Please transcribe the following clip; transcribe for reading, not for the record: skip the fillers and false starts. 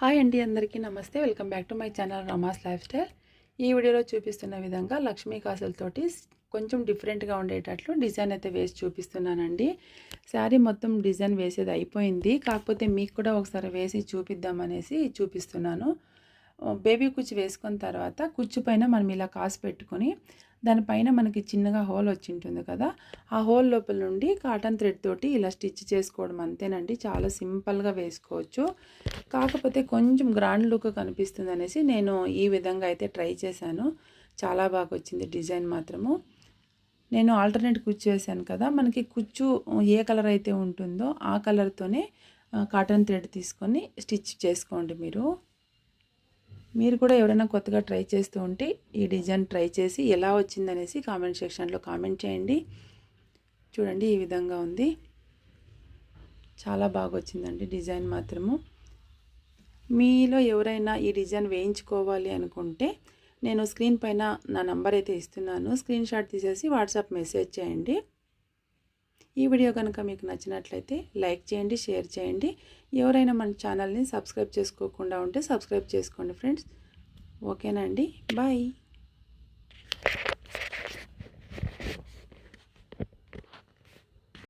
Hi అండి, అందరికీ నమస్తే. Welcome back to my channel Rama's life style. ఈ వీడియోలో చూపిస్తున్న విధంగా లక్ష్మీ కాసులతోటి కొంచెం డిఫరెంట్గా ఉండేటట్లు డిజైన్ అయితే వేసి చూపిస్తున్నానండి. శారీ మొత్తం డిజైన్ వేసేది అయిపోయింది, కాకపోతే మీకు కూడా ఒకసారి వేసి చూపిద్దామనేసి చూపిస్తున్నాను. బేబీ కుచ్చు వేసుకున్న తర్వాత కుచ్చు పైన మనం ఇలా కాసు పెట్టుకొని దానిపైన మనకి చిన్నగా హోల్ వచ్చి ఉంటుంది కదా, ఆ హోల్ లోపల నుండి కాటన్ థ్రెడ్ తోటి ఇలా స్టిచ్ చేసుకోవడం అంతేనండి. చాలా సింపుల్గా వేసుకోవచ్చు, కాకపోతే కొంచెం గ్రాండ్ లుక్ కనిపిస్తుంది అనేసి నేను ఈ విధంగా అయితే ట్రై చేశాను. చాలా బాగా వచ్చింది డిజైన్ మాత్రము. నేను ఆల్టర్నేట్ కుచ్చు వేసాను కదా, మనకి కుచ్చు ఏ కలర్ అయితే ఉంటుందో ఆ కలర్తోనే కాటన్ థ్రెడ్ తీసుకొని స్టిచ్ చేసుకోండి. మీరు కూడా ఎవరైనా కొత్తగా ట్రై చేస్తూ ఉంటే ఈ డిజైన్ ట్రై చేసి ఎలా వచ్చిందనేసి కామెంట్ సెక్షన్లో కామెంట్ చేయండి. చూడండి, ఈ విధంగా ఉంది. చాలా బాగా వచ్చిందండి డిజైన్ మాత్రము. మీలో ఎవరైనా ఈ డిజైన్ వేయించుకోవాలి అనుకుంటే నేను స్క్రీన్ పైన నా నంబర్ అయితే ఇస్తున్నాను, స్క్రీన్ షాట్ తీసేసి వాట్సాప్ మెసేజ్ చేయండి. ఈ వీడియో కనుక మీకు నచ్చినట్లయితే లైక్ చేయండి, షేర్ చేయండి. ఎవరైనా మన ఛానల్ని సబ్స్క్రైబ్ చేసుకోకుండా ఉంటే సబ్స్క్రైబ్ చేసుకోండి ఫ్రెండ్స్. ఓకేనా అండి, బాయ్.